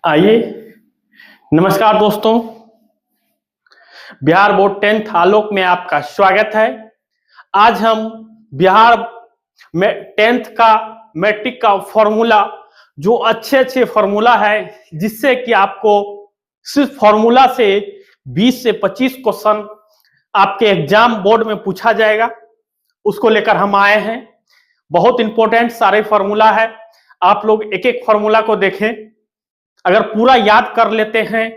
आइए, नमस्कार दोस्तों। बिहार बोर्ड 10th आलोक में आपका स्वागत है। आज हम बिहार में 10th का मैट्रिक का फॉर्मूला, जो अच्छे फॉर्मूला है, जिससे कि आपको सिर्फ फॉर्मूला से 20 से 25 क्वेश्चन आपके एग्जाम बोर्ड में पूछा जाएगा, उसको लेकर हम आए हैं। बहुत इंपॉर्टेंट सारे फॉर्मूला है। आप लोग एक एक फॉर्मूला को देखें, अगर पूरा याद कर लेते हैं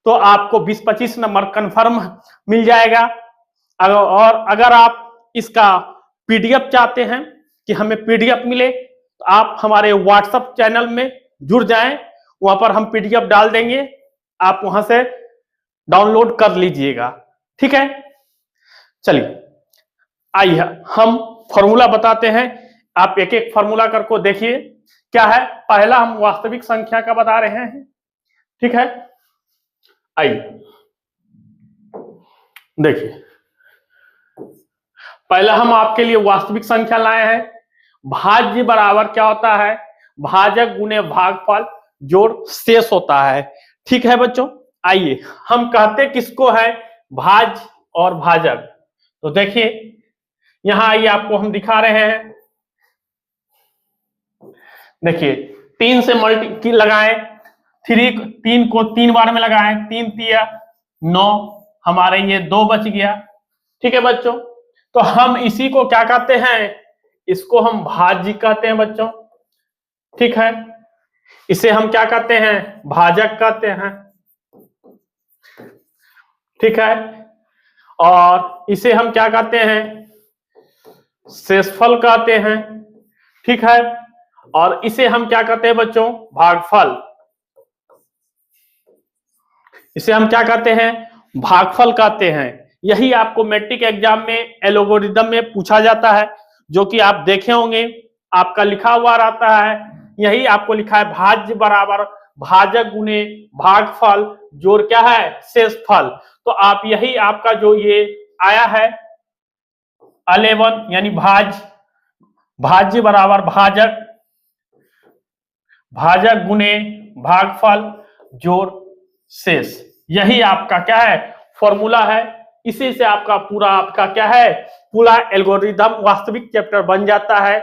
तो आपको 20-25 नंबर कंफर्म मिल जाएगा। और अगर आप इसका पीडीएफ चाहते हैं कि हमें पीडीएफ मिले, तो आप हमारे व्हाट्सएप चैनल में जुड़ जाएं, वहां पर हम पीडीएफ डाल देंगे, आप वहां से डाउनलोड कर लीजिएगा। ठीक है, चलिए आइए हम फॉर्मूला बताते हैं। आप एक एक फॉर्मूला करके देखिए क्या है। पहला हम वास्तविक संख्या का बता रहे हैं। ठीक है, आइए देखिए, पहला हम आपके लिए वास्तविक संख्या लाए हैं। भाज्य बराबर क्या होता है? भाजक गुने भागफल जोड़ शेष होता है। ठीक है बच्चों, आइए हम कहते किसको है? भाज्य और भाजक। तो देखिए यहां आइए, आपको हम दिखा रहे हैं। देखिए 3 से मल्टी लगाएं, 3 को 3 बार में लगाएं, 3 तिया 9, हमारे ये 2 बच गया। ठीक है बच्चों, तो हम इसी को क्या कहते हैं? इसको हम भाज्य कहते हैं बच्चों। ठीक है, इसे हम क्या कहते हैं? भाजक कहते हैं। ठीक है, और इसे हम क्या कहते हैं? शेषफल कहते हैं। ठीक है, और इसे हम क्या कहते हैं बच्चों? भागफल। इसे हम क्या कहते हैं? भागफल कहते हैं। यही आपको मैट्रिक एग्जाम में एल्गोरिदम में पूछा जाता है, जो कि आप देखे होंगे, आपका लिखा हुआ रहता है। यही आपको लिखा है, भाज्य बराबर भाजक गुने भागफल जोड़ क्या है? शेषफल। तो आप यही आपका जो ये आया है 11, यानी भाज्य बराबर भाजक गुने भागफल जोड़ शेष, यही आपका क्या है? फॉर्मूला है। इसी से आपका क्या है? पूरा एल्गोरिदम वास्तविक चैप्टर बन जाता है।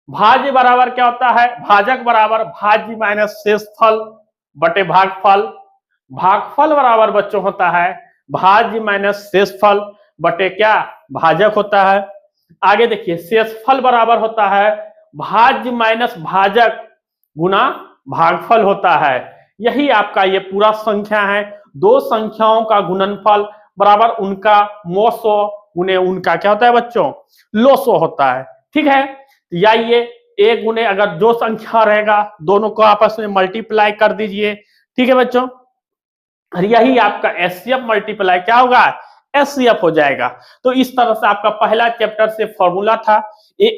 भाज्य बराबर क्या होता है? भाजक बराबर भाज्य माइनस शेषफल बटे भागफल। भागफल बराबर बच्चों होता है भाज्य माइनस शेषफल बटे क्या? भाजक होता है। आगे देखिए, शेषफल बराबर होता है भाज्य माइनस भाजक गुना भागफल होता है। यही आपका ये पूरा संख्या है। दो संख्याओं का गुणनफल बराबर उनका मोसो गुने उनका क्या होता है बच्चों? लोसो होता है। ठीक है, या ये एक गुने, अगर जो संख्या रहेगा दोनों को आपस में मल्टीप्लाई कर दीजिए। ठीक है बच्चों, यही आपका एचसीएफ मल्टीप्लाई क्या होगा? एचसीएफ हो जाएगा। तो इस तरह से आपका पहला चैप्टर से फॉर्मूला था।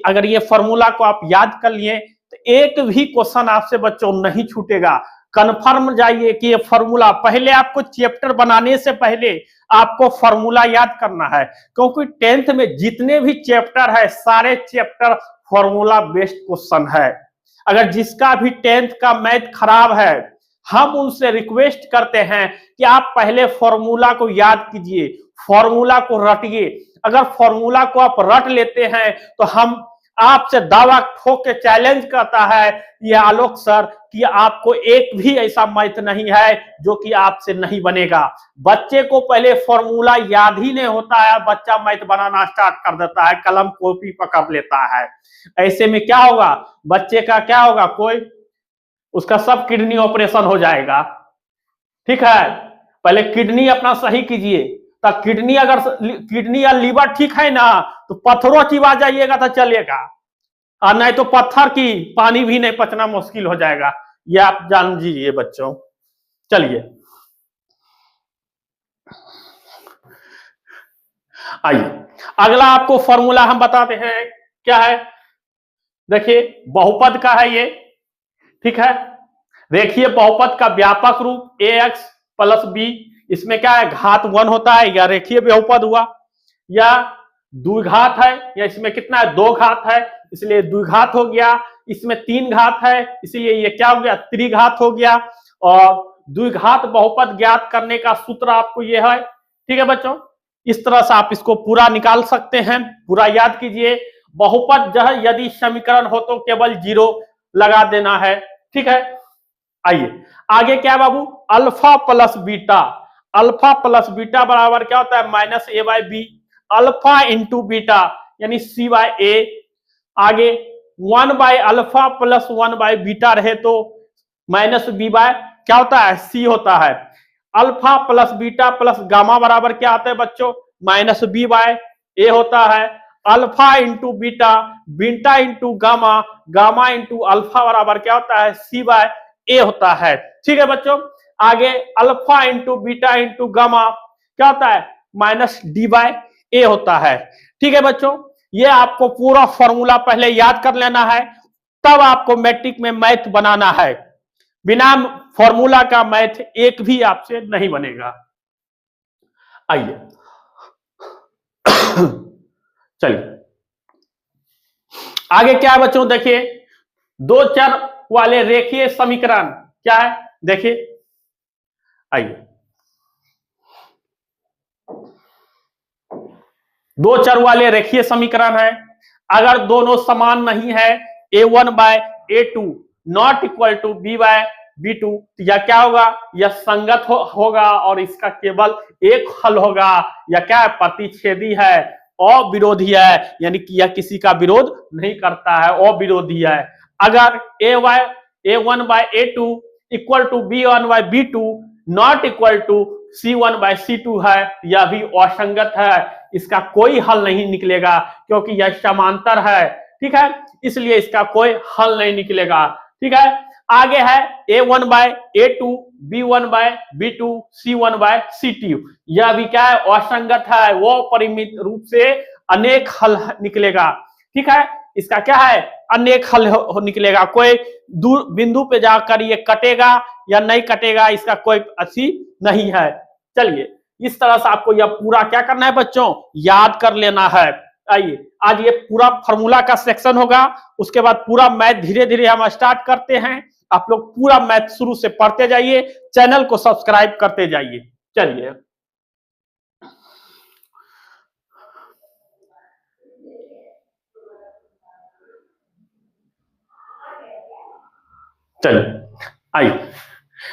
अगर ये फॉर्मूला को आप याद कर लिए तो एक भी क्वेश्चन आपसे बच्चों नहीं छूटेगा। कन्फर्म जाइए कि ये फॉर्मूला, पहले आपको चैप्टर बनाने से पहले आपको फॉर्मूला याद करना है, क्योंकि 10th में जितने भी चैप्टर है सारे चैप्टर फॉर्मूला बेस्ड क्वेश्चन है। अगर जिसका भी 10th का मैथ खराब है, हम उनसे रिक्वेस्ट करते हैं कि आप पहले फॉर्मूला को याद कीजिए, फॉर्मूला को रटिए। अगर फॉर्मूला को आप रट लेते हैं तो हम आपसे दावा ठोक के चैलेंज करता है ये आलोक सर कि आपको एक भी ऐसा मैथ नहीं है जो कि आपसे नहीं बनेगा। बच्चे को पहले फॉर्मूला याद ही नहीं होता है, बच्चा मैथ बनाना स्टार्ट कर देता है, कलम कॉपी पकड़ लेता है। ऐसे में क्या होगा? बच्चे का क्या होगा? उसका सब किडनी ऑपरेशन हो जाएगा। ठीक है, पहले किडनी अपना सही कीजिए। तब किडनी, अगर किडनी या लीवर ठीक है ना, तो पत्थरों चिबा जाइएगा तो चलेगा, और नहीं तो पत्थर की पानी भी नहीं पचना मुश्किल हो जाएगा। ये आप जान लीजिए बच्चों। चलिए आइए, अगला आपको फॉर्मूला हम बताते हैं क्या है। देखिए बहुपद का है ये। ठीक है, देखिए बहुपद का व्यापक रूप ax प्लस b, इसमें क्या है? घात 1 होता है, या रेखीय बहुपद हुआ, या द्विघात है, या इसमें कितना है? 2 घात है, इसलिए द्विघात हो गया, इसमें 3 घात है, इसीलिए ये क्या हो गया, त्रिघात हो गया। और द्विघात बहुपद ज्ञात करने का सूत्र आपको ये है। ठीक है बच्चों, इस तरह से आप इसको पूरा निकाल सकते हैं। पूरा याद कीजिए, बहुपद जो है यदि समीकरण हो तो केवल 0 लगा देना है। ठीक है, आइए आगे क्या है बाबू, alpha plus beta. Alpha plus beta बराबर क्या होता है, minus A by B. Alpha into beta यानी सी बाय ए। आगे 1 by alpha plus 1 by beta रहे तो माइनस बी बाय क्या होता है, सी होता है। Alpha plus beta plus gamma बराबर क्या आता है बच्चों, माइनस बी बाय ए होता है। Alpha into beta, beta into gamma, gamma into alpha बराबर क्या होता है, सी बाय ए होता है। ठीक है बच्चों, आगे alpha into beta into gamma क्या होता है, माइनस डी बाय ए होता है। ठीक है बच्चों, ये आपको पूरा फॉर्मूला पहले याद कर लेना है, तब आपको मैट्रिक में मैथ बनाना है। बिना फॉर्मूला का मैथ एक भी आपसे नहीं बनेगा। आइए चलिए आगे क्या है बच्चों, देखिए 2 चर वाले रेखीय समीकरण क्या है, देखिए आइए 2 चर वाले रेखीय समीकरण है। अगर दोनों समान नहीं है, a1 by a2 not equal to b by b2, या क्या होगा, यह संगत होगा और इसका केवल एक हल होगा, या क्या है, प्रतिच्छेदी है, अविरोधी है, यानी कि यह किसी का विरोध नहीं करता है, अविरोधी है। अगर a1 by a2 equal to b1 by b2 not equal to c1 by c2 है, यह भी असंगत है, इसका कोई हल नहीं निकलेगा क्योंकि यह समांतर है। ठीक है, इसलिए इसका कोई हल नहीं निकलेगा। ठीक है, आगे है a1 by a2 b1 by b2 c1 by c2, यह भी क्या है, असंगत है, वो परिमित रूप से अनेक हल निकलेगा। ठीक है, इसका क्या है, अनेक हल निकलेगा, कोई दूर बिंदु पे जाकर ये कटेगा या नहीं कटेगा, इसका कोई अच्छी नहीं है। चलिए इस तरह से आपको यह पूरा क्या करना है बच्चों, याद कर लेना है। आइए आज ये पूरा फॉर्मूला का सेक्शन होगा, उसके बाद पूरा मैथ धीरे धीरे हम स्टार्ट करते हैं। आप लोग पूरा मैथ शुरू से पढ़ते जाइए, चैनल को सब्सक्राइब करते जाइए। चलिए चलिए आइए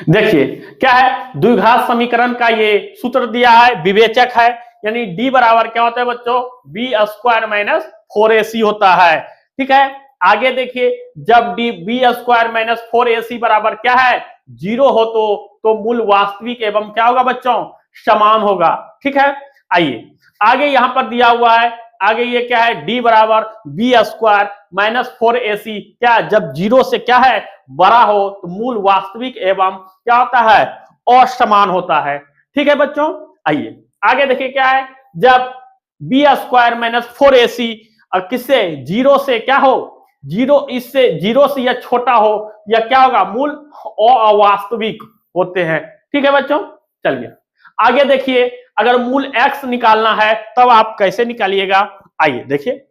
देखिए क्या है, द्विघात समीकरण का ये सूत्र दिया है, विवेचक है, यानी d बराबर क्या होता है बच्चों, बी स्क्वायर माइनस 4ac होता है। ठीक है, आगे देखिए जब D B square minus 4ac बराबर क्या है, 0 हो तो मूल वास्तविक एवं क्या होगा बच्चों, समान होगा। ठीक है, आइए आगे यहां पर दिया हुआ है, आगे ये क्या है, d बराबर बी स्क्वायर माइनस 4ac, क्या जब 0 से क्या है, बड़ा हो तो मूल वास्तविक एवं क्या होता है, असमान होता है। ठीक है बच्चों, आइए आगे देखिए क्या है, जब बी स्क्वायर माइनस 4ac और किससे, 0 से क्या हो, 0 से यह छोटा हो, या क्या होगा, मूल अवास्तविक होते हैं। ठीक है बच्चों, चलिए आगे देखिए, अगर मूल x निकालना है तब आप कैसे निकालिएगा, आइए देखिए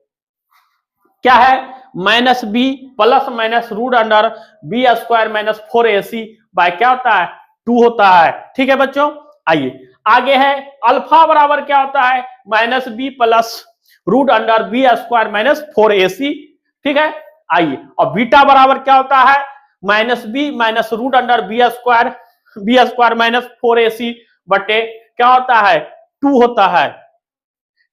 क्या है, minus B plus minus root under B square minus 4ac by क्या होता है, 2 होता है। ठीक है बच्चों, आइए आगे है अल्फा बराबर क्या होता है, minus B plus root under B square minus 4ac। ठीक है, आइए और बीटा बराबर क्या होता है, minus B minus root under B square minus 4ac बटे क्या होता है, 2 होता है।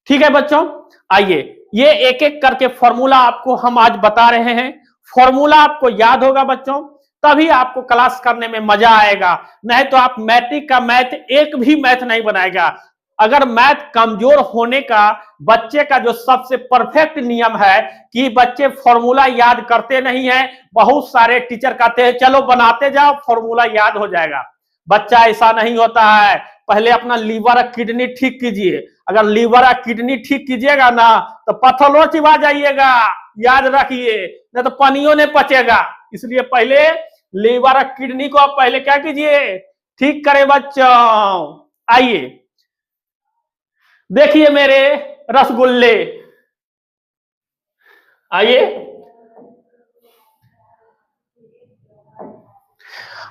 ठीक है बच्चों, आइए ये एक एक करके फॉर्मूला आपको हम आज बता रहे हैं। फॉर्मूला आपको याद होगा बच्चों, तभी आपको क्लास करने में मजा आएगा, नहीं तो आप मैट्रिक का मैथ एक भी मैथ नहीं बनाएगा। अगर मैथ कमजोर होने का बच्चे का जो सबसे परफेक्ट नियम है कि बच्चे फॉर्मूला याद करते नहीं है, बहुत सारे टीचर कहते हैं चलो बनाते जाओ फॉर्मूला याद हो जाएगा। बच्चा ऐसा नहीं होता है, पहले अपना लीवर और किडनी ठीक कीजिए, अगर लीवर और किडनी ठीक कीजिएगा ना तो पत्थरों चिपा जाइएगा, याद रखिए, नहीं तो पानियों ने पचेगा। इसलिए पहले लीवर और किडनी को आप पहले क्या कीजिए, ठीक करें बच्चों। आइए देखिए मेरे रसगुल्ले, आइए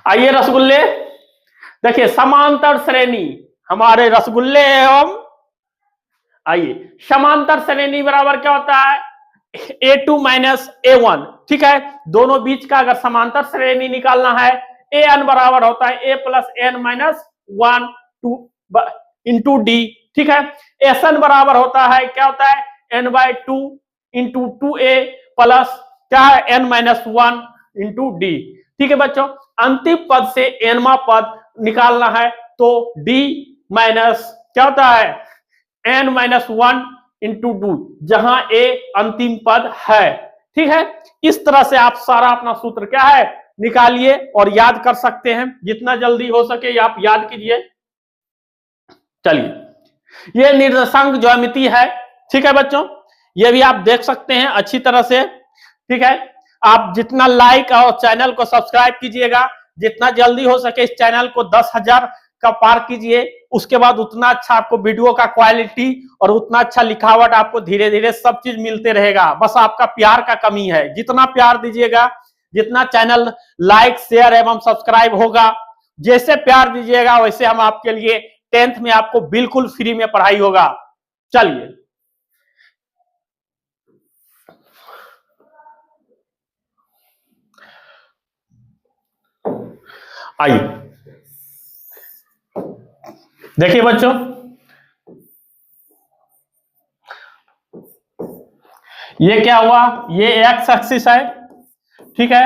आइए रसगुल्ले, देखिए समांतर श्रेणी हमारे रसगुल्ले एवं, आइए समांतर श्रेणी बराबर क्या होता है, A2 माइनस A1, ठीक है। दोनों बीच का अगर समांतर श्रेणी निकालना है, an बराबर होता है a plus n minus 1 into D, ठीक है। एसन बराबर होता है, क्या होता है, n/2 इंटू 2a प्लस क्या है n माइनस 1 इंटू डी, ठीक है बच्चों। अंतिम पद से nवा पद निकालना है तो d माइनस क्या होता है n माइनस 1 इंटू 2, जहां a अंतिम पद है, ठीक है। इस तरह से आप सारा अपना सूत्र क्या है निकालिए और याद कर सकते हैं, जितना जल्दी हो सके आप याद कीजिए। चलिए ये निर्देशांक ज्यामिति है, ठीक है बच्चों, ये भी आप देख सकते हैं अच्छी तरह से, ठीक है। आप जितना लाइक और चैनल को सब्सक्राइब कीजिएगा, जितना जल्दी हो सके इस चैनल को 10,000 का पार कीजिए, उसके बाद उतना अच्छा आपको वीडियो का क्वालिटी और उतना अच्छा लिखावट आपको धीरे धीरे सब चीज मिलते रहेगा। बस आपका प्यार का कमी है, जितना प्यार दीजिएगा, जितना चैनल लाइक शेयर एवं सब्सक्राइब होगा, जैसे प्यार दीजिएगा वैसे हम आपके लिए 10th में आपको बिल्कुल फ्री में पढ़ाई होगा। चलिए आइए देखिए बच्चों, ये क्या हुआ, ये एक्स एक्सिस है, ठीक है,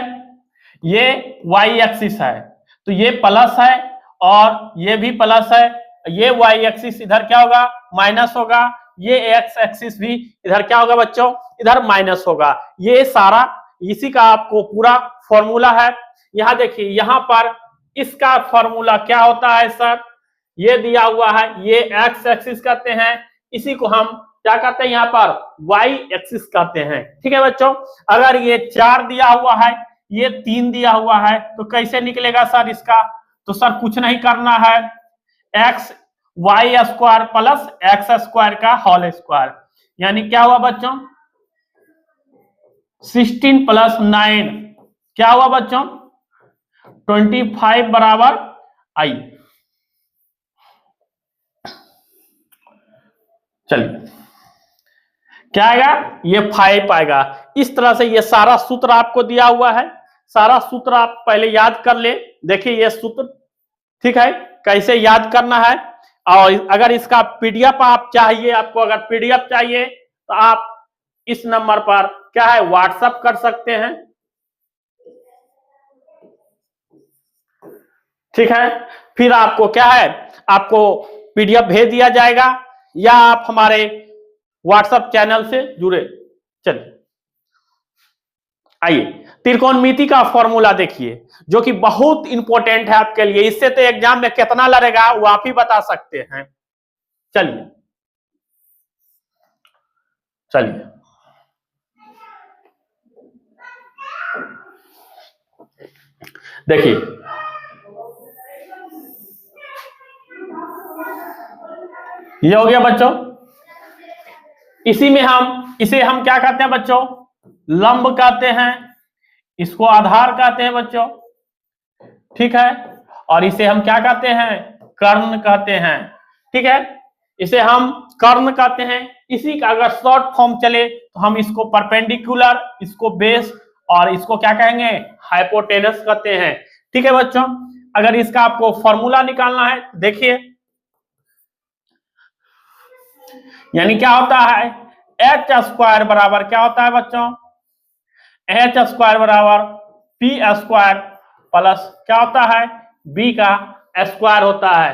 ये वाई एक्सिस है, तो ये प्लस है और ये भी प्लस है, ये वाई एक्सिस इधर क्या होगा माइनस होगा, ये एक्स एक्सिस भी इधर क्या होगा बच्चों इधर माइनस होगा। ये सारा इसी का आपको पूरा फॉर्मूला है। यहां देखिए, यहां पर इसका फॉर्मूला क्या होता है सर, ये दिया हुआ है, ये एक्स एक्सिस कहते हैं, इसी को हम क्या कहते हैं यहाँ पर वाई एक्सिस कहते हैं, ठीक है बच्चों। अगर ये 4 दिया हुआ है, ये 3 दिया हुआ है, तो कैसे निकलेगा सर इसका, तो सर कुछ नहीं करना है, X Y square plus X square का होल स्क्वायर, यानी क्या हुआ बच्चों 16 प्लस 9 क्या हुआ बच्चों 25 बराबर आई। चलिए क्या आएगा, ये 5 आएगा। इस तरह से ये सारा सूत्र आपको दिया हुआ है, सारा सूत्र आप पहले याद कर ले। देखिए ये सूत्र, ठीक है, कैसे याद करना है। और अगर इसका पीडीएफ आप चाहिए, आपको अगर पीडीएफ चाहिए तो आप इस नंबर पर क्या है व्हाट्सएप कर सकते हैं, ठीक है। फिर आपको क्या है, आपको पीडीएफ भेज दिया जाएगा, या आप हमारे व्हाट्सएप चैनल से जुड़े। चलिए आइए त्रिकोणमिति का फॉर्मूला देखिए, जो कि बहुत इंपॉर्टेंट है आपके लिए। इससे तो एग्जाम में कितना लड़ेगा वो आप ही बता सकते हैं। चलिए चलिए देखिए, ये हो गया बच्चों। इसी में इसे हम क्या कहते हैं बच्चों, लंब कहते हैं, इसको आधार कहते हैं बच्चों, ठीक है। और इसे हम क्या कहते हैं, कर्ण कहते हैं, ठीक है। इसे हम कर्ण कहते हैं। इसी का अगर शॉर्ट फॉर्म चले तो हम इसको परपेंडिकुलर, इसको बेस और इसको क्या कहेंगे हाइपोटेनस कहते हैं, ठीक है बच्चों। अगर इसका आपको फॉर्मूला निकालना है, देखिए यानी क्या होता है एच स्क्वायर बराबर क्या होता है बच्चों, एच स्क्वायर बराबर पी स्क्वायर प्लस क्या होता है बी का स्क्वायर होता है,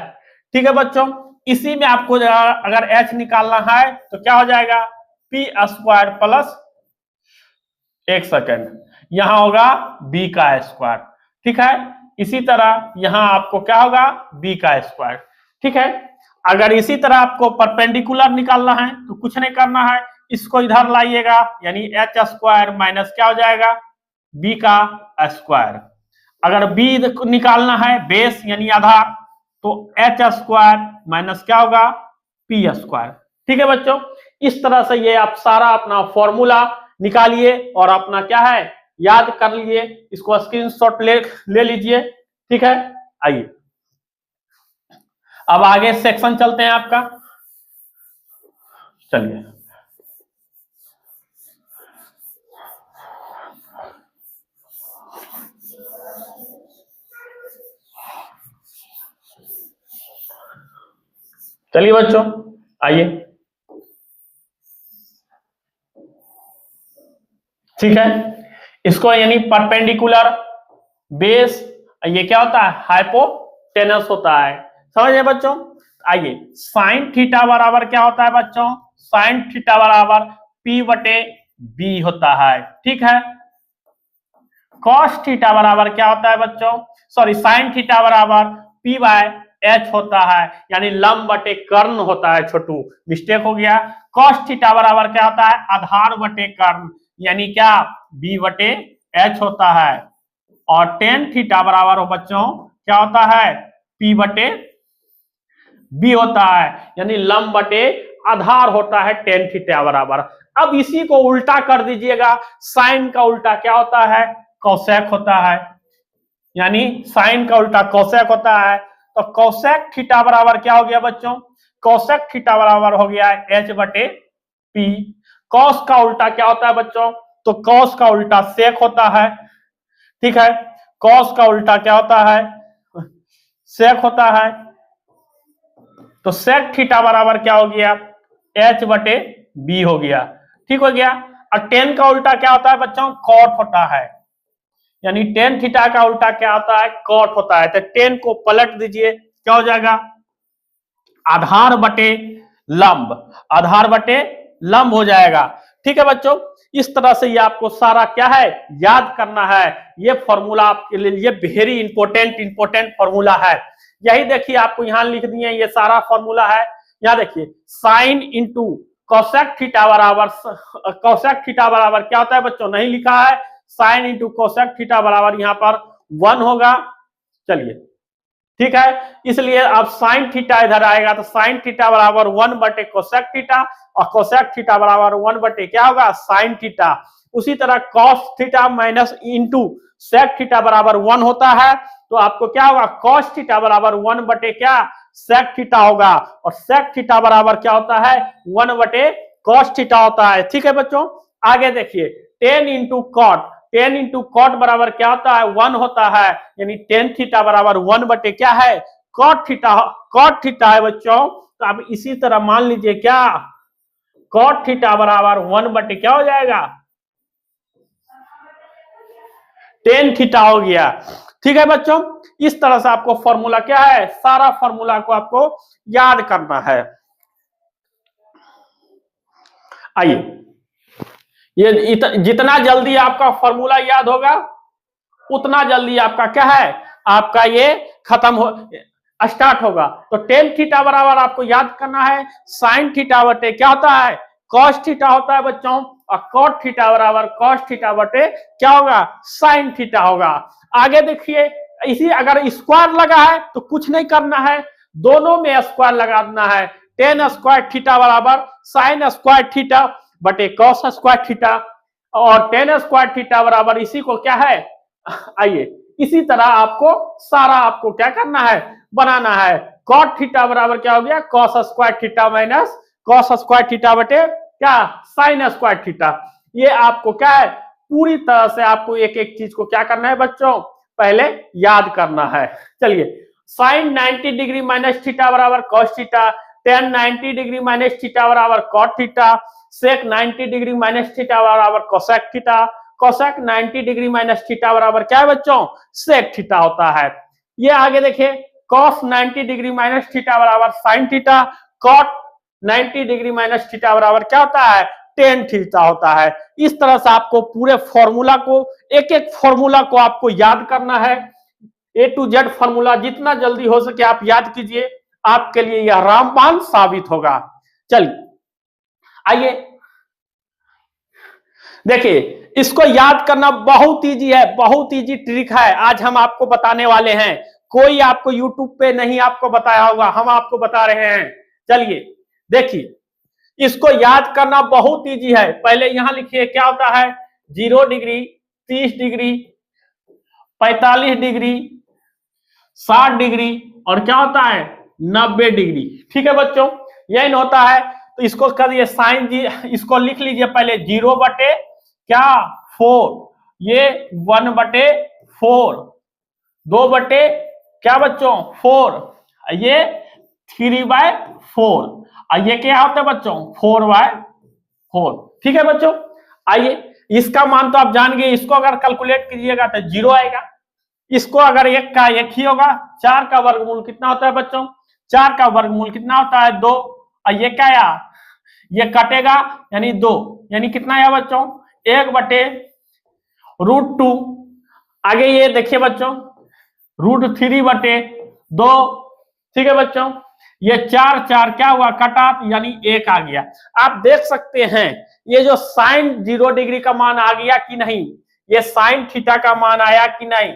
ठीक है बच्चों। इसी में आपको अगर एच निकालना है तो क्या हो जाएगा पी स्क्वायर प्लस, एक सेकेंड, यहां होगा बी का स्क्वायर, ठीक है। इसी तरह यहां आपको क्या होगा बी का स्क्वायर, ठीक है। अगर इसी तरह आपको परपेंडिकुलर निकालना है तो कुछ नहीं करना है, इसको इधर लाइएगा, यानी एच स्क्वायर माइनस क्या हो जाएगा बी का स्क्वायर। अगर बी निकालना है बेस यानी आधार, तो एच स्क्वायर माइनस क्या होगा पी स्क्वायर, ठीक है बच्चों। इस तरह से ये आप सारा अपना फॉर्मूला निकालिए और अपना क्या है याद कर लीजिए। इसको स्क्रीनशॉट ले लीजिए, ठीक है, आइए अब आगे सेक्शन चलते हैं आपका। चलिए चलिए बच्चों आइए, ठीक है। इसको यानी परपेंडिकुलर बेस, ये क्या होता है, हाइपोटेनस होता है, समझे बच्चों। आइए साइन थीटा बराबर क्या होता है बच्चों, साइन थीटा बराबर P बटे B होता है, ठीक है। कॉस थीटा बराबर क्या होता है बच्चों, सॉरी साइन थीटा बराबर P बाय H होता है, यानी लंब बटे कर्ण होता है, छोटू मिस्टेक हो गया। कॉस थीटा बराबर क्या होता है, आधार बटे कर्ण, यानी क्या B बटे H होता है। और टेन थीटा बराबर हो बच्चों क्या होता है, P बटे B होता है, यानी लंब बटे आधार होता है टेन थीटा बराबर। अब इसी को उल्टा कर दीजिएगा, साइन का उल्टा क्या होता है, कोसेक होता है, यानी साइन का उल्टा कोसेक होता है। तो कोसेक थीटा बराबर क्या हो गया बच्चों, कोसेक थीटा बराबर हो गया H बटे P। कॉस का उल्टा क्या होता है बच्चों, तो कॉस का उल्टा सेक होता है, ठीक है। कॉस का उल्टा क्या होता है, सेक होता है। तो सेक थीटा बराबर क्या हो गया, H बटे B हो गया, ठीक हो गया। और टेन का उल्टा क्या होता है बच्चों, कॉट होता है, यानी टेन थीटा का उल्टा क्या होता है, कॉट होता है। तो टेन को पलट दीजिए, क्या हो जाएगा, आधार बटे लंब, आधार बटे लंब हो जाएगा, ठीक है बच्चों। इस तरह से ये आपको सारा क्या है याद करना है। ये फॉर्मूला आपके लिए वेरी इंपॉर्टेंट फॉर्मूला है। यही देखिए आपको यहाँ लिख दिए, ये सारा फॉर्मूला है। यहाँ देखिए साइन इंटू कोसेक थीटा बराबर, कोसेक थीटा बराबर क्या होता है बच्चों, नहीं लिखा है, साइन इंटू कोसेक थीटा बराबर यहाँ पर 1 होगा। चलिए ठीक है, इसलिए अब साइन थीटा इधर आएगा, तो साइन थीटा बराबर 1 बटे कोसेक थीटा, और कोसेक थीटा बराबर 1 बटे क्या होगा, साइन थीटा। उसी तरह cos theta minus into sec theta बराबर 1 होता है, तो आपको क्या होगा, कॉस थीटा बराबर 1 बटे क्या, सेक थीटा होगा। और सेक थीटा बराबर क्या होता है, 1 बटे कॉस थीटा होता है, ठीक है बच्चों। आगे देखिए tan into cot, tan into cot बराबर क्या होता है, 1 होता है, यानी टेन थीटा बराबर 1 बटे क्या है, कॉट थीटा, कॉट थीटा है बच्चों। तो अब इसी तरह मान लीजिए क्या, कॉट थीटा बराबर 1 बटे क्या हो जाएगा, टेन थीटा हो गया, ठीक है बच्चों। इस तरह से आपको फॉर्मूला क्या है, सारा फॉर्मूला को आपको याद करना है। आइए, ये जितना जल्दी आपका फॉर्मूला याद होगा उतना जल्दी आपका क्या है, आपका ये खत्म हो स्टार्ट होगा। तो टेन थीटा बराबर आपको याद करना है, साइन थीटा बटे क्या होता है, कॉस थीटा होता है बच्चों, और कॉट थीटा बराबर कॉस थीटा बटे क्या होगा, साइन थीटा होगा। आगे देखिए, इसी अगर स्क्वायर लगा है तो कुछ नहीं करना है, दोनों में स्क्वायर लगाना है। टेन स्क्वायर थीटा बराबर साइन स्क्वायर थीटा बटे कॉस स्क्वायर थीटा, और टेन स्क्वायर थीटा बराबर इसी को क्या है, आइए इसी तरह आपको सारा आपको क्या करना है, बनाना है। कॉट थीटा बराबर क्या हो गया, cos square theta minus cos square theta बटे क्या, साइन स्क्वायर थीटा। ये आपको क्या है, पूरी तरह से आपको एक एक चीज को क्या करना है बच्चों, पहले याद करना है। चलिए, साइन 90 डिग्री माइनस थीटा बराबर cos theta, ten 90 degree minus theta बराबर कॉट थीटा, सेक 90 डिग्री माइनस थीटा बराबर cosec theta, cosec 90 degree minus theta बराबर क्या है बच्चों, सेक थीटा होता है। ये आगे देखिए, कॉस 90 डिग्री माइनस थीटा बराबर sine theta, cot 90 degree minus theta बराबर क्या होता है, टेन थीटा होता है। इस तरह से आपको पूरे फॉर्मूला को, एक एक फॉर्मूला को आपको याद करना है। ए टू जेड फॉर्मूला जितना जल्दी हो सके आप याद कीजिए, आपके लिए यह रामबाण साबित होगा। चलिए आइए देखिए, इसको याद करना बहुत इजी है, बहुत इजी ट्रिक है, आज हम आपको बताने वाले हैं। कोई आपको यूट्यूब पे नहीं आपको बताया होगा, हम आपको बता रहे हैं। चलिए देखिए, इसको याद करना बहुत इजी है। पहले यहां लिखिए क्या होता है, 0 डिग्री, 30 डिग्री, 45 डिग्री, 60 डिग्री और क्या होता है 90 डिग्री। ठीक है बच्चों, यही होता है। तो इसको करिए साइन जी, इसको लिख लीजिए पहले 0 बटे क्या 4, ये 1/4, 2 बटे क्या बच्चों 4, ये 3/4 और ये क्या होता है बच्चों 4/4। ठीक है बच्चों, आइए इसका मान तो आप जान गए, इसको अगर कैलकुलेट कीजिएगा तो 0 आएगा। इसको अगर 1 का 1 ही होगा, 4 का वर्गमूल कितना होता है बच्चों, 4 का वर्गमूल कितना होता है 2, और ये क्या आया, ये कटेगा यानी 2, यानी कितना आया बच्चों 1/√2। आगे ये देखिए बच्चों √3/2। ठीक है बच्चों, ये 4 4 क्या हुआ कटा यानी 1 आ गया। आप देख सकते हैं ये जो साइन 0 डिग्री का मान आ गया कि नहीं, ये साइन थीटा का मान आया कि नहीं,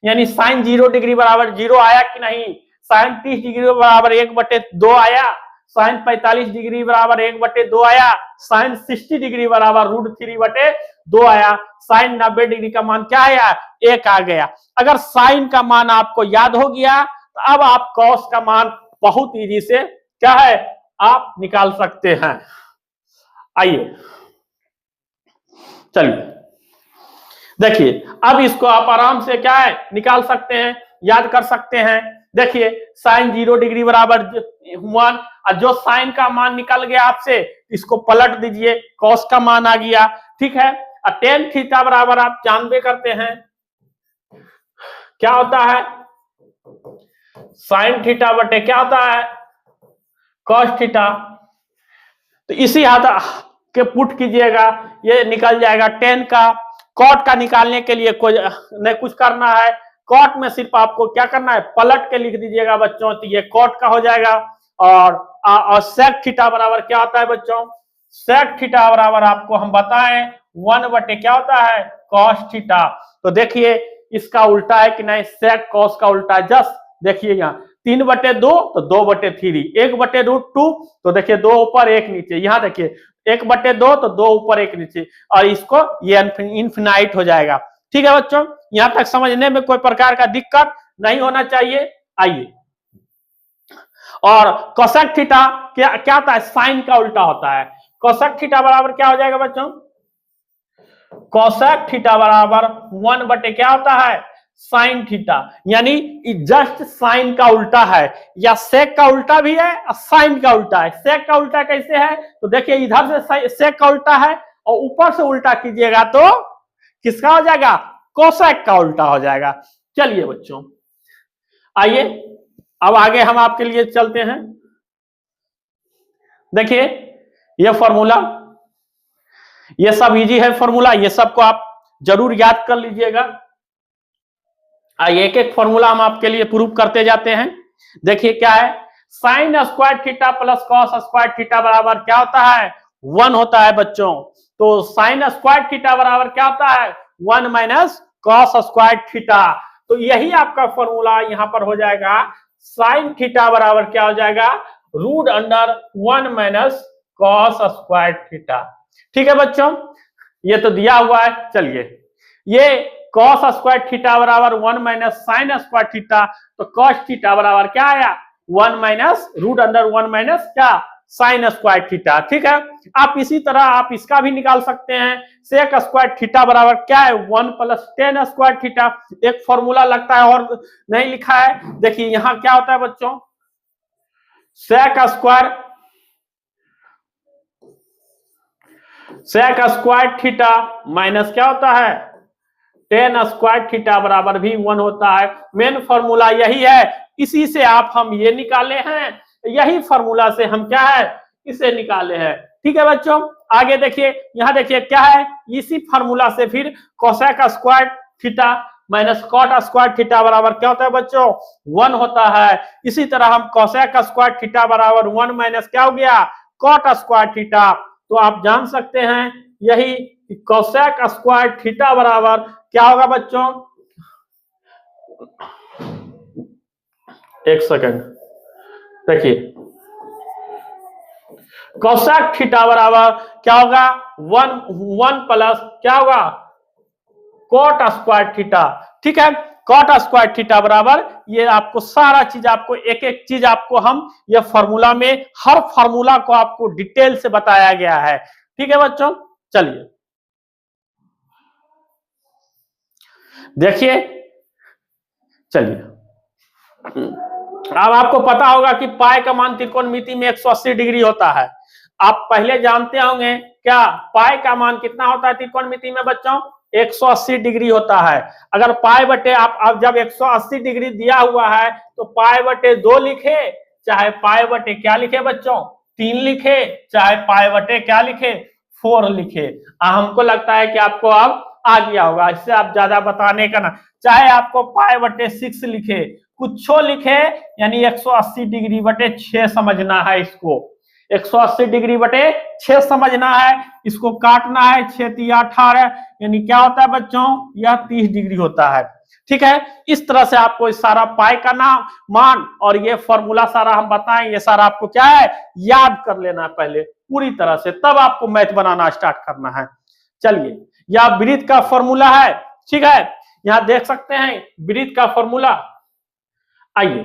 यानी साइन 0 डिग्री बराबर 0 आया कि नहीं, साइन 30 डिग्री बराबर 1/2 आया, साइन 45 डिग्री बराबर 1/2 आया, साइन 60 डिग्री बराबर √3/2 आया, साइन 90 डिग्री का मान क्या आया 1 आ गया। अगर साइन का मान आपको याद हो गया तो अब आप कॉस का मान बहुत इजी से क्या है आप निकाल सकते हैं। आइए चलिए देखिए, अब इसको आप आराम से क्या है निकाल सकते हैं, याद कर सकते हैं। देखिए साइन 0 डिग्री बराबर 1, और जो साइन का मान निकल गया आपसे इसको पलट दीजिए, कॉस का मान आ गया। ठीक है, और टेन थीटा बराबर आप जानबे करते हैं क्या होता है, साइन थीटा बटे क्या होता है कॉस थीटा। तो इसी हाथ के पुट कीजिएगा, ये निकल जाएगा 10 का। कॉट का निकालने के लिए कोई नहीं कुछ करना है, कॉट में सिर्फ आपको क्या करना है पलट के लिख दीजिएगा बच्चों, तो ये कॉट का हो जाएगा। और सेक थीटा बराबर क्या होता है बच्चों, सेक थीटा बराबर आपको हम बताएं 1 बटे क्या होता है कॉस थीटा। तो देखिए इसका उल्टा है कि नहीं, सेक कॉस का उल्टा है। जस्ट देखिए यहाँ 3/2 तो 2/3, 1/√2 तो देखिए 2 ऊपर 1 नीचे, यहाँ देखिए 1/2 तो 2 ऊपर 1 नीचे, और इसको ये इनफिनाइट हो जाएगा। ठीक है बच्चों, यहां तक समझने में कोई प्रकार का दिक्कत नहीं होना चाहिए। आइए, और कोसेक थीटा क्या क्या होता है, साइन का उल्टा होता है। कोसेक थीटा बराबर क्या हो जाएगा बच्चों, कोसेक थीटा बराबर 1 बटे क्या होता है साइन थीटा, यानी जस्ट साइन का उल्टा है, या सेक का उल्टा भी है और साइन का उल्टा है। सेक का उल्टा कैसे है, तो देखिए इधर से सेक का उल्टा है और ऊपर से उल्टा कीजिएगा तो किसका हो जाएगा कोसेक का उल्टा हो जाएगा। चलिए बच्चों आइए अब आगे हम आपके लिए चलते हैं। देखिए ये फॉर्मूला, ये सब इजी है फॉर्मूला, ये सबको आप जरूर याद कर लीजिएगा। आइए एक एक फॉर्मूला हम आपके लिए प्रूव करते जाते हैं। देखिए क्या है, sine square theta plus cos square theta बराबर क्या होता है 1 होता है बच्चों। तो साइन स्क्वायर थीटा बराबर क्या होता है 1 माइनस कॉस स्क्वायर थीटा। तो यही आपका फॉर्मूला यहाँ पर हो जाएगा, साइन थीटा बराबर क्या हो जाएगा √1 माइनस कॉस स्क्वायर थीटा। ठीक है बच्चों, ये तो दिया हुआ है। चलिए ये कॉस स्क्वायर थीटा बराबर 1 माइनस साइन स्क्वायर थीटा, तो कॉस थीटा बराबर क्या आया 1 माइनस √1 माइनस क्या साइन स्क्वायर थीटा। ठीक है, आप इसी तरह आप इसका भी निकाल सकते हैं, सेक स्क्वायर थीटा बराबर क्या है 1 प्लस टेन स्क्वायर थीटा। एक फॉर्मूला लगता है और नहीं लिखा है, देखिए यहां क्या होता है बच्चों, सेक स्क्वायर थीटा माइनस क्या होता है टेन स्क्वायर थीटा बराबर भी 1 होता है। मेन फॉर्मूला यही है, इसी से आप हम ये निकाले हैं, यही फॉर्मूला से हम क्या है इसे निकाले हैं। ठीक है बच्चों, आगे देखिए, यहाँ देखिए क्या है, इसी फॉर्मूला से फिर cosec square theta minus cot square theta बराबर क्या होता है बच्चों 1 होता है। इसी तरह हम कोसेक स्क्वायर थीटा बराबर 1 माइनस क्या हो गया कॉट स्क्वायर थीटा। तो आप जान सकते हैं यही कोसेक स्क्वायर थीटा बराबर क्या होगा बच्चों, एक सेकंड देखिए, कोसेक थीटा बराबर क्या होगा 1 प्लस क्या होगा कॉट स्क्वायर थीटा। ठीक है, कॉट स्क्वायर थीटा बराबर, ये आपको सारा चीज आपको एक एक चीज आपको हम ये फॉर्मूला में हर फॉर्मूला को आपको डिटेल से बताया गया है। ठीक है बच्चों, चलिए देखिए, चलिए अब आपको पता होगा कि पाई का मान त्रिकोणमिति में 180 डिग्री होता है। आप पहले जानते होंगे क्या पाई का मान कितना होता है त्रिकोणमिति में बच्चों, 180 डिग्री होता है। अगर पाई बटे आप जब 180 डिग्री दिया हुआ है तो पाई बटे 2 लिखे, चाहे पाई बटे क्या लिखे बच्चों, 3 लिखे, चाहे पाई बटे क्या लिखे, 4 लिखे। हमको लगता है कि आपको अब आ गया होगा, इससे आप ज्यादा बताने का ना, चाहे आपको पाई बटे 6 लिखे, कुछो लिखे, यानी 180 डिग्री बटे 6 समझना है इसको। 180 डिग्री बटे 6 समझना है, इसको काटना है, 6 तिया 18, यानी क्या होता है बच्चों, यह 30 डिग्री होता है। ठीक है, इस तरह से आपको इस सारा पाई का नाम मान और ये फॉर्मूला सारा हम बताएं, ये सारा आपको क्या है याद कर लेना है पहले पूरी तरह से, तब आपको मैथ बनाना स्टार्ट करना है। चलिए, यह वृत्त का फॉर्मूला है। ठीक है, यहां देख सकते हैं वृत्त का फॉर्मूला। आइए,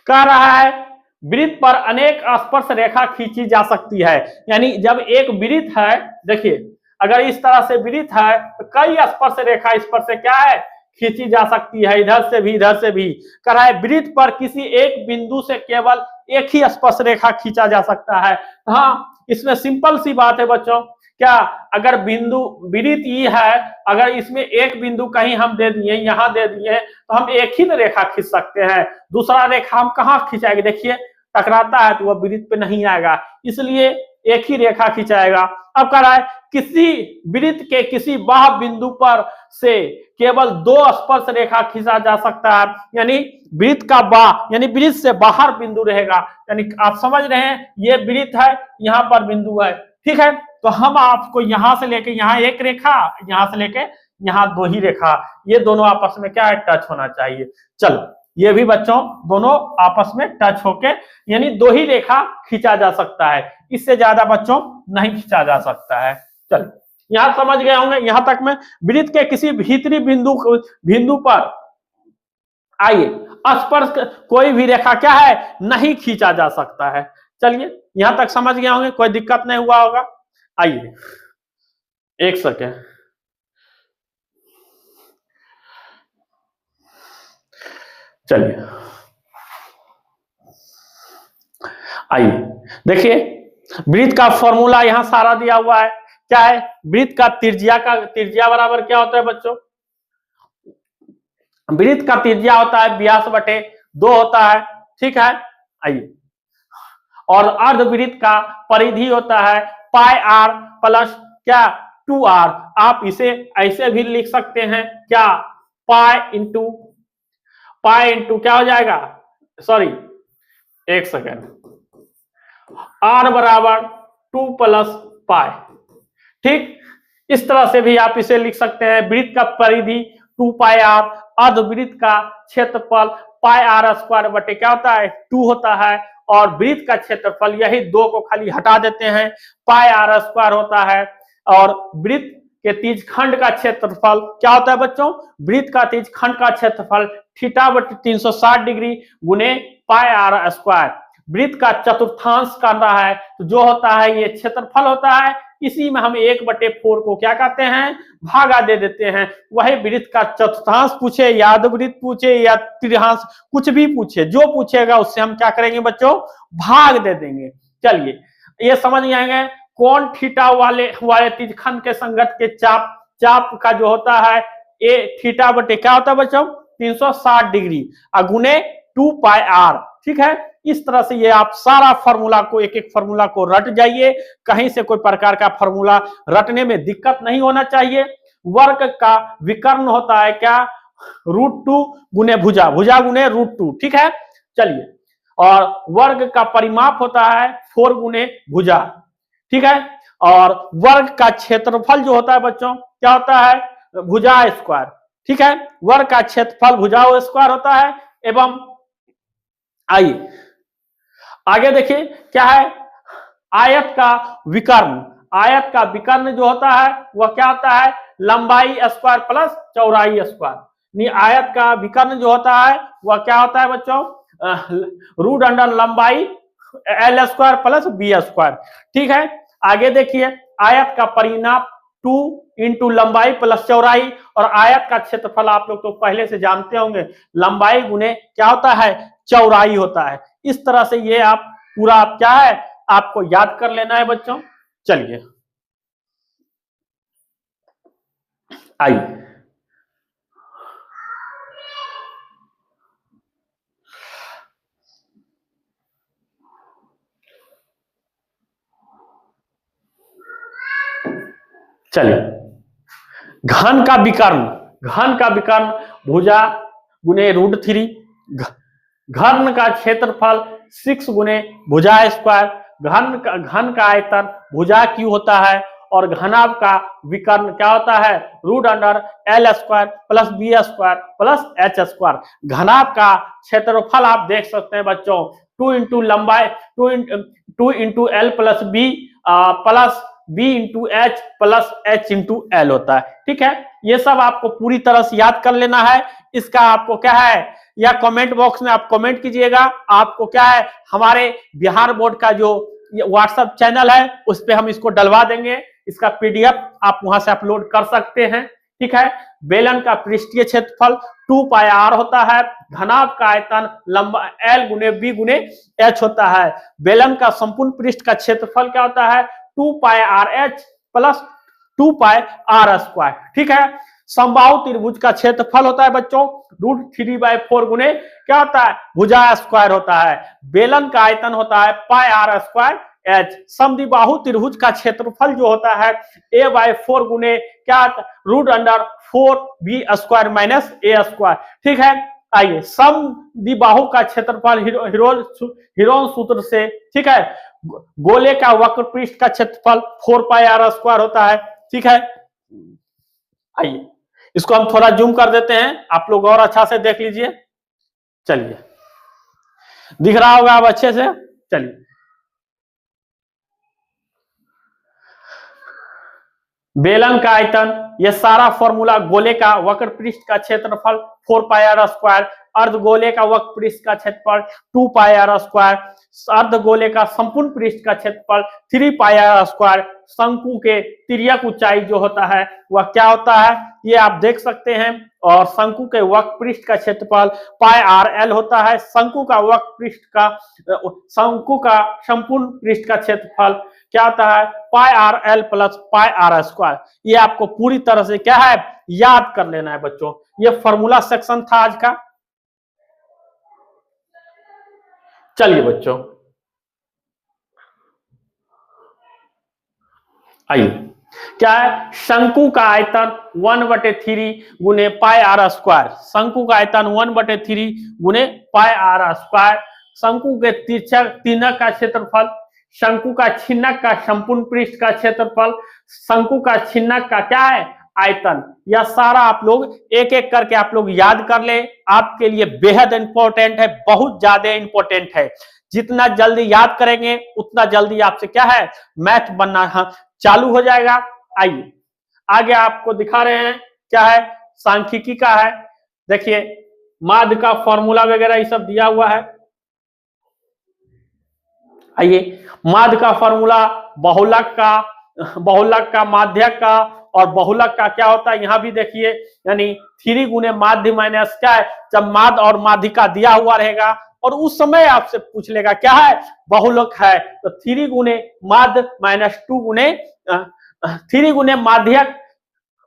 कह रहा है वृत्त पर अनेक स्पर्श रेखा खींची जा सकती है। यानी जब एक वृत्त है, देखिए अगर इस तरह से वृत्त है तो कई स्पर्श रेखा इस पर से क्या है खींची जा सकती है, इधर से भी इधर से भी। कह रहा है वृत्त पर किसी एक बिंदु से केवल एक ही स्पर्श रेखा खींचा जा सकता है। हाँ, इसमें सिंपल सी बात है बच्चों, क्या अगर बिंदु वृत्त ये है, अगर इसमें एक बिंदु कहीं हम दे दिए, यहाँ दे दिए, तो हम एक ही रेखा खींच सकते हैं। दूसरा रेखा हम कहाँ खींचाएंगे, देखिए टकराता है तो वह वृत्त पे नहीं आएगा, इसलिए एक ही रेखा खींचाएगा। अब कह रहा है किसी वृत्त के किसी बाह्य बिंदु पर से केवल 2 स्पर्श रेखा खींचा जा सकता है, यानी वृत्त का बाह्य यानी वृत्त से बाहर बिंदु रहेगा। यानी आप समझ रहे हैं, ये वृत्त है, यहाँ पर बिंदु है। ठीक है, तो हम आपको यहां से लेके यहाँ एक रेखा, यहां से लेके यहाँ 2 ही रेखा, ये दोनों आपस में क्या है टच होना चाहिए। चलो, ये भी बच्चों दोनों आपस में टच होके, यानी 2 ही रेखा खींचा जा सकता है, इससे ज्यादा बच्चों नहीं खींचा जा सकता है। चलो, यहां समझ गए होंगे, यहां तक में वृत्त के किसी भीतरी बिंदु पर आइए स्पर्श कोई भी रेखा क्या है नहीं खींचा जा सकता है। चलिए, यहां तक समझ गए होंगे, कोई दिक्कत नहीं हुआ होगा। आइए एक सेकेंड, चलिए आइए देखिए, वृत्त का फॉर्मूला यहां सारा दिया हुआ है। क्या है, वृत्त का त्रिज्या बराबर क्या होता है बच्चों, वृत्त का त्रिज्या होता है व्यास बटे 2 होता है। ठीक है, आइए, और अर्धवृत्त का परिधि होता है पाई आर प्लस क्या 2r। आप इसे ऐसे भी लिख सकते हैं, क्या पाई इंटू क्या हो जाएगा, सॉरी एक सेकेंड, r बराबर 2 प्लस पाई। ठीक, इस तरह से भी आप इसे लिख सकते हैं। वृत्त का परिधि 2 पाई आर, अर्धवृत्त का क्षेत्रफल पाई आर स्क्वायर बटे क्या होता है 2 होता है, और वृत्त का क्षेत्रफल यही 2 को खाली हटा देते हैं, पाई आर स्क्वायर होता है। और वृत्त के तीज खंड का क्षेत्रफल क्या होता है बच्चों, वृत्त का तीज खंड का क्षेत्रफल थीटा बटे 360 डिग्री गुने पाई आर स्क्वायर। वृत्त का चतुर्थांश करना है तो जो होता है ये क्षेत्रफल होता है, इसी में हम 1/4 को क्या कहते हैं भागा दे देते हैं। वही वृत्त का चतुर्थांश पूछे या अर्धवृत्त पूछे या त्रिहांश, कुछ भी पूछे, जो पूछेगा उससे हम क्या करेंगे बच्चों भाग दे देंगे। चलिए, ये समझ नहीं आएंगे, कोण थीटा वाले तीजखंड के संगत के चाप का जो होता है ए थीटा बटे क्या होता है बच्चों 360 डिग्री गुने 2 पाई आर। ठीक है, इस तरह से ये आप सारा फार्मूला को एक एक फार्मूला को रट जाइए, कहीं से कोई प्रकार का फार्मूला रटने में दिक्कत नहीं होना चाहिए। वर्ग का विकर्ण होता है क्या √2 गुने भुजा गुने √2। ठीक है, चलिए, और वर्ग का परिमाप होता है 4 गुने भुजा। ठीक है, और वर्ग का क्षेत्रफल जो होता है बच्चों क्या होता है भुजा स्क्वायर। ठीक है, वर्ग का क्षेत्रफल भुजा स्क्वायर होता है। एवं आइए आगे देखिए क्या है, आयत का विकर्ण जो होता है वह क्या होता है लंबाई स्क्वायर प्लस चौड़ाई स्क्वायर। नहीं, आयत का विकर्ण जो होता है वह क्या होता है बच्चों, रूट अंडर लंबाई L square plus B square. ठीक है, आगे देखिए, आयत का परिमाप 2 इंटू लंबाई प्लस चौड़ाई, और आयत का क्षेत्रफल आप लोग तो पहले से जानते होंगे, लंबाई गुने क्या होता है, चौड़ाई होता है। इस तरह से ये आप पूरा आप क्या है आपको याद कर लेना है बच्चों। चलिए आइए, चलिए घन का विकर्ण, घन का विकर्ण भुजा गुने √3, घन का क्षेत्रफल 6 गुने भुजा स्क्वायर, घन का आयतन भुजा क्यू होता है, और घनाभ का विकर्ण क्या होता है, root under L square plus B square plus H square. घनाभ का क्षेत्रफल आप देख सकते हैं बच्चों, 2 इंटू लंबाई 2 into L plus B plus B into H plus H into L होता है। ठीक है, ये सब आपको पूरी तरह से याद कर लेना है। इसका आपको क्या है, या कमेंट बॉक्स में आप कमेंट कीजिएगा, आपको क्या है हमारे बिहार बोर्ड का जो व्हाट्सएप चैनल है उस पर हम इसको डलवा देंगे, इसका पीडीएफ आप वहां से अपलोड कर सकते हैं। ठीक है, बेलन का पृष्ठीय क्षेत्रफल 2 पाई आर होता है, घनाभ का आयतन लंबा एल गुने बी गुने एच होता है, बेलन का संपूर्ण पृष्ठ का क्षेत्रफल क्या होता है, 2 pi R H plus 2 pi R square. ठीक है, समबाहु त्रिभुज का क्षेत्रफल होता है बच्चों √3/4 गुने क्या होता है, भुजा स्क्वायर होता है, बेलन का आयतन होता है पाई आर स्क्वायर एच, समद्विबाहु त्रिभुज का क्षेत्रफल जो होता है a/4 गुने क्या √4b square minus a square. ठीक है, आइए समद्विबाहु का क्षेत्रफल हीरोन सूत्र से, ठीक है, गोले का वक्र पृष्ठ का क्षेत्रफल 4 पाई आर स्क्वायर होता है। ठीक है, आइए इसको हम थोड़ा जूम कर देते हैं, आप लोग और अच्छा से देख लीजिए। चलिए, दिख रहा होगा अब अच्छे से। चलिए, बेलन का आयतन, ये सारा फॉर्मूला, गोले का वक्र पृष्ठ का क्षेत्रफल 4 पाई आर स्क्वायर, अर्धगोले का वक्र पृष्ठ का क्षेत्रफल 2 पाई आर स्क्वायर, अर्धगोले का संपूर्ण पृष्ठ का क्षेत्रफल 3 पाई आर स्क्वायर, शंकु के तिर्यक ऊंचाई जो होता है वह क्या होता है, ये आप देख सकते हैं, और शंकु के वक्र पृष्ठ का क्षेत्रफल पाई आर एल होता है, शंकु का वक्र पृष्ठ का, शंकु का संपूर्ण पृष्ठ का क्षेत्रफल क्या होता है, pi R L plus pi R square. ये आपको पूरी तरह से क्या है याद कर लेना है बच्चों। ये फॉर्मूला सेक्शन था आज का। चलिए बच्चों, आइए, क्या है, शंकु का आयतन 1/3 गुने पाई आर स्क्वायर, शंकु का आयतन 1/3 गुने पाई आर स्क्वायर, शंकु के तिर्यक का क्षेत्रफल, शंकु का छिन्नक का संपूर्ण पृष्ठ का क्षेत्रफल, शंकु का छिन्नक का क्या है आयतन। यह सारा आप लोग एक एक करके आप लोग याद कर ले, आपके लिए बेहद इंपॉर्टेंट है, बहुत ज्यादा इंपॉर्टेंट है। जितना जल्दी याद करेंगे उतना जल्दी आपसे क्या है मैथ बनना चालू हो जाएगा। आइए आगे आपको दिखा रहे हैं, क्या है, सांख्यिकी का है। देखिए माध्य का फॉर्मूला वगैरह ये सब दिया हुआ है। आइए, माध्य का फॉर्मूला बहुलक का, माध्यक का, और बहुलक का क्या होता है यहाँ भी देखिए, यानी 3 गुने माध्य माइनस क्या है, जब माध्य और माध्यिका दिया हुआ रहेगा और उस समय आपसे पूछ लेगा क्या है बहुलक है, तो 3 गुने माध्य माइनस 2 गुने 3 गुने माध्यक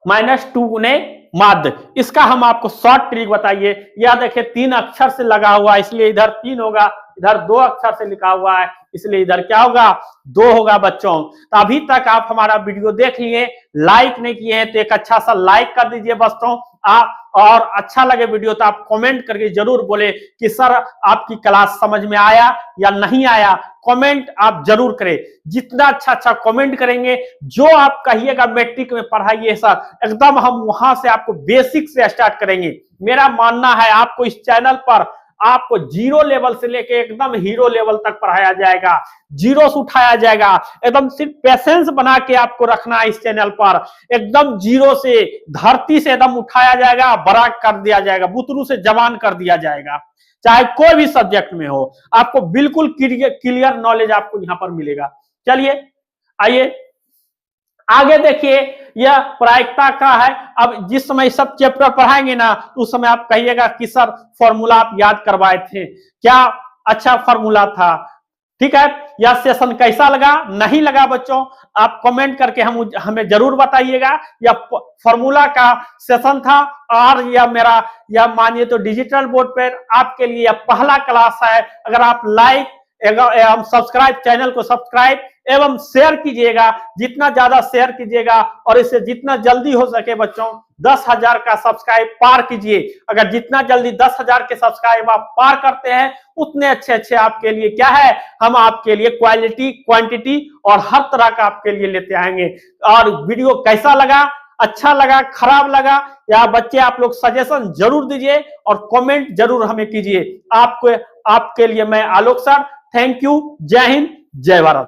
माइनस 2 गुने माध्य। इसका हम आपको शॉर्ट ट्रिक बताइए। यह देखिए 3 अक्षर से लगा हुआ है, इसलिए इधर 3 होगा, इधर 2 अक्षर से लिखा हुआ है इसलिए इधर क्या होगा 2 होगा बच्चों। तो अभी तक आप हमारा वीडियो देख लिए, लाइक नहीं किए हैं तो एक अच्छा सा लाइक कर दीजिए बच्चों। आप और अच्छा लगे वीडियो तो आप कमेंट करके जरूर बोले कि सर आपकी क्लास समझ में आया या नहीं आया, कमेंट आप जरूर करें। जितना अच्छा कमेंट करेंगे, जो आप कहिएगा मैट्रिक में पढ़ाइए सर, एकदम हम वहां से आपको बेसिक से स्टार्ट करेंगे। मेरा मानना है आपको इस चैनल पर आपको जीरो लेवल से लेके एकदम हीरो लेवल तक पढ़ाया जाएगा, जीरो से उठाया जाएगा। एकदम सिर्फ पेशेंस बना के आपको रखना है इस चैनल पर। एकदम जीरो से, धरती से एकदम उठाया जाएगा, बड़ा कर दिया जाएगा, बुतरू से जवान कर दिया जाएगा। चाहे कोई भी सब्जेक्ट में हो, आपको बिल्कुल क्लियर नॉलेज आपको यहाँ पर मिलेगा। चलिए आइए आगे देखिए, यह प्रायिकता का है। अब जिस समय सब चैप्टर पढ़ाएंगे ना, उस समय आप कहिएगा कि सर फॉर्मूला आप याद करवाए थे, क्या अच्छा फॉर्मूला था। ठीक है, यह सेशन कैसा लगा, नहीं लगा बच्चों, आप कमेंट करके हमें जरूर बताइएगा। यह फॉर्मूला का सेशन था और यह मेरा, यह मानिए तो डिजिटल बोर्ड पर आपके लिए यह पहला क्लास है। अगर आप लाइक एवं सब्सक्राइब, चैनल को सब्सक्राइब एवं शेयर कीजिएगा, जितना ज्यादा शेयर कीजिएगा और इसे जितना जल्दी हो सके बच्चों 10,000 का सब्सक्राइब पार कीजिए। अगर जितना जल्दी 10,000 के सब्सक्राइब आप पार करते हैं, उतने अच्छे अच्छे आपके लिए क्या है, हम आपके लिए क्वालिटी, क्वांटिटी और हर तरह का आपके लिए लेते आएंगे। और वीडियो कैसा लगा, अच्छा लगा, खराब लगा, या बच्चे आप लोग सजेशन जरूर दीजिए और कमेंट जरूर हमें कीजिए। आपके लिए मैं आलोक सर, थैंक यू, जय हिंद, जय भारत।